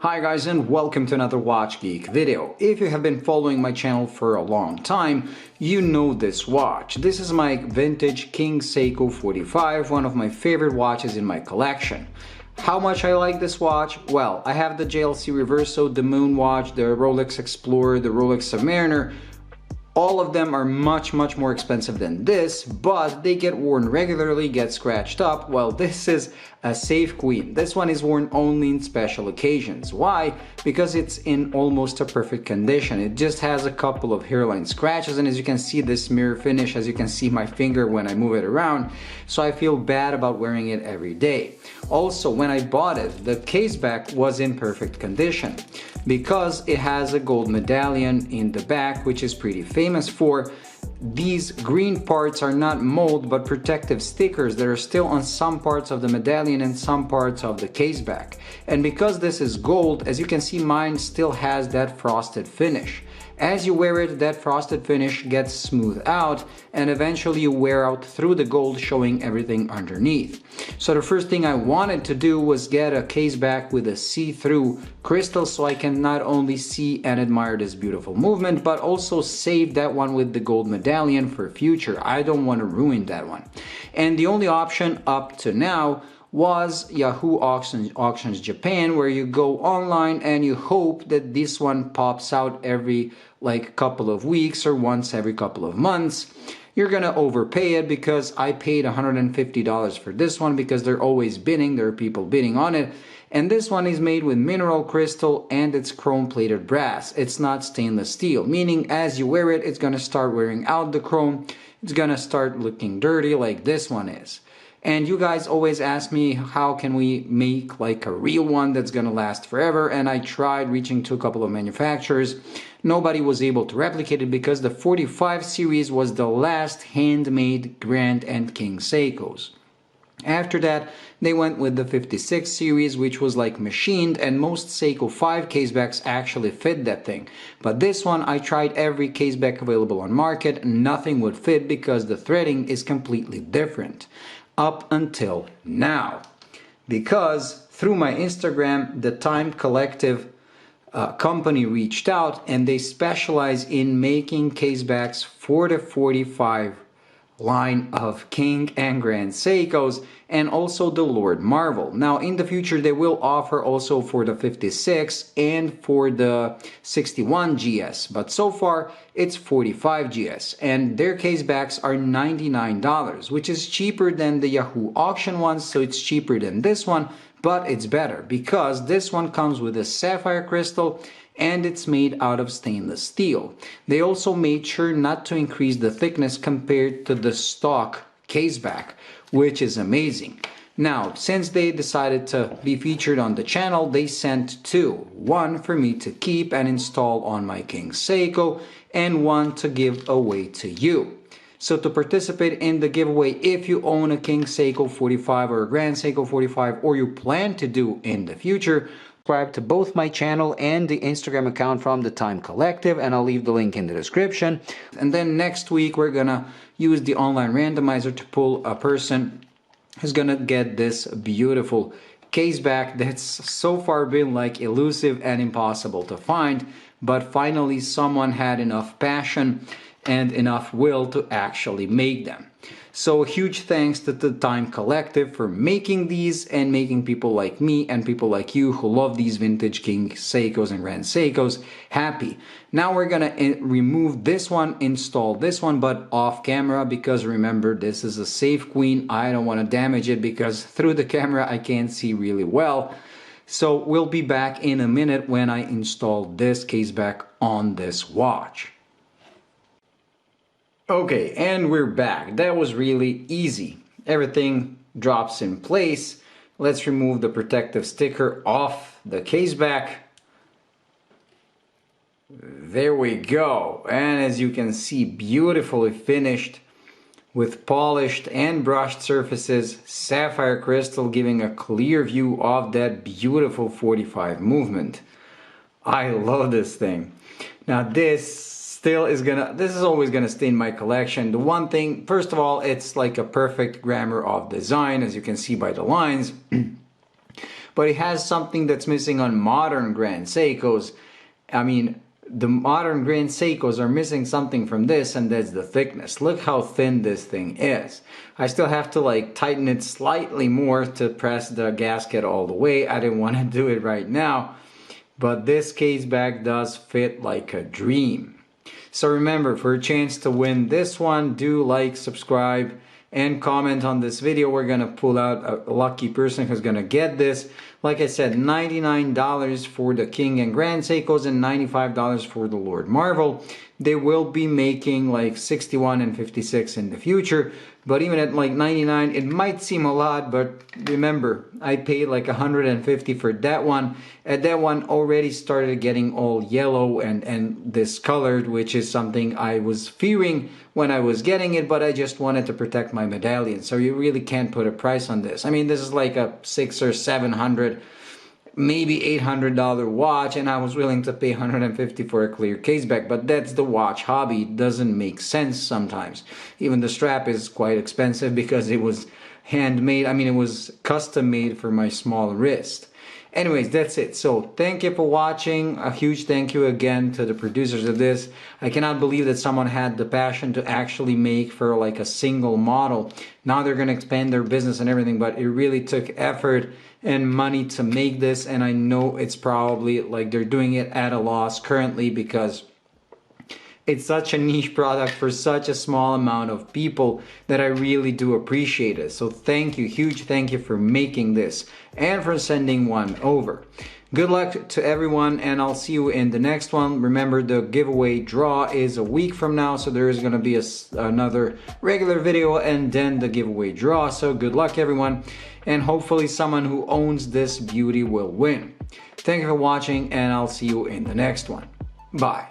Hi guys, and welcome to another Watch Geek video. If you have been following my channel for a long time, you know this watch. This is my vintage King Seiko 45, one of my favorite watches in my collection. How much I like this watch? Well, I have the JLC Reverso, the Moon watch, the Rolex Explorer, the Rolex Submariner. All of them are much more expensive than this, but they get worn regularly, get scratched up, while this is a safe queen. This one is worn only in special occasions. Why? Because it's in almost a perfect condition. It just has a couple of hairline scratches, and as you can see, this mirror finish, as you can see my finger when I move it around, so I feel bad about wearing it every day. Also, when I bought it, the caseback was in perfect condition because it has a gold medallion in the back, which is pretty famous for. These green parts are not mold but protective stickers that are still on some parts of the medallion and some parts of the caseback. And because this is gold, as you can see, mine still has that frosted finish. As you wear it, that frosted finish gets smoothed out and eventually you wear out through the gold, showing everything underneath. So the first thing I wanted to do was get a caseback with a see-through crystal so I can not only see and admire this beautiful movement, but also save that one with the gold medallion for future. I don't want to ruin that one. And the only option up to now was Yahoo Auctions Japan, where you go online and you hope that this one pops out every couple of weeks or once every couple of months. You're gonna overpay it because I paid $150 for this one because they're always bidding, there are people bidding on it. And this one is made with mineral crystal and it's chrome plated brass. It's not stainless steel, meaning as you wear it, it's gonna start wearing out the chrome. It's gonna start looking dirty like this one is. And you guys always ask me how can we make like a real one that's gonna last forever, and I tried reaching to a couple of manufacturers. Nobody was able to replicate it because the 45 series was the last handmade Grand and King Seikos. After that, they went with the 56 series, which was like machined, and most Seiko 5 casebacks actually fit that thing. But this one, I tried every caseback available on market, nothing would fit because the threading is completely different. Up until now, because through my Instagram, the Time Collective company reached out and they specialize in making casebacks for the 45 line of King and Grand Seikos and also the Lord Marvel. Now in the future they will offer also for the 56 and for the 61 GS, but so far it's 45 GS, and their casebacks are $99, which is cheaper than the Yahoo auction ones, so it's cheaper than this one, but it's better because this one comes with a sapphire crystal and it's made out of stainless steel. They also made sure not to increase the thickness compared to the stock caseback, which is amazing. Now, since they decided to be featured on the channel, they sent two. One for me to keep and install on my King Seiko, and one to give away to you. So to participate in the giveaway, if you own a King Seiko 45 or a Grand Seiko 45, or you plan to do in the future, subscribe to both my channel and the Instagram account from the Time Collective, and I'll leave the link in the description. And then next week we're gonna use the online randomizer to pull a person who's gonna get this beautiful caseback that's so far been like elusive and impossible to find, but finally someone had enough passion and enough will to actually make them. So a huge thanks to the Time Collective for making these and making people like me and people like you who love these vintage King Seikos and Grand Seikos happy. Now we're gonna remove this one, install this one, but off camera, because remember, this is a safe queen. I don't want to damage it because through the camera I can't see really well. So we'll be back in a minute when I install this caseback on this watch. Okay, and we're back. That was really easy. Everything drops in place. Let's remove the protective sticker off the caseback. There we go. And as you can see, beautifully finished with polished and brushed surfaces, sapphire crystal giving a clear view of that beautiful 45 movement. I love this thing. Now this is always gonna stay in my collection. The one thing, first of all, it's like a perfect grammar of design, as you can see by the lines. but it has something that's missing on modern Grand Seikos. I mean, the modern Grand Seikos are missing something from this, and that's the thickness. Look how thin this thing is. I still have to like tighten it slightly more to press the gasket all the way. I didn't want to do it right now, but this caseback does fit like a dream. So remember, for a chance to win this one, do like, subscribe, and comment on this video. We're gonna pull out a lucky person who's gonna get this. Like I said, $99 for the King and Grand Seikos and $95 for the Lord Marvel. They will be making like 61 and 56 in the future, but even at like 99, it might seem a lot, but remember, I paid like 150 for that one, and that one already started getting all yellow and discolored, which is something I was fearing when I was getting it, but I just wanted to protect my medallion. So you really can't put a price on this. I mean, this is like a $600 or $700, maybe $800 watch, and I was willing to pay 150 for a clear caseback, but that's the watch hobby. It doesn't make sense sometimes. Even the strap is quite expensive because it was handmade. I mean, it was custom made for my small wrist. Anyways, that's it. So thank you for watching. A huge thank you again to the producers of this. I cannot believe that someone had the passion to actually make for like a single model. Now they're going to expand their business and everything, but it really took effort and money to make this, and I know it's probably like they're doing it at a loss currently because it's such a niche product for such a small amount of people that I really do appreciate it. So thank you, huge thank you for making this and for sending one over. Good luck to everyone, and I'll see you in the next one. Remember, the giveaway draw is a week from now, so there is going to be another regular video and then the giveaway draw. So good luck everyone, and hopefully someone who owns this beauty will win. Thank you for watching, and I'll see you in the next one. Bye.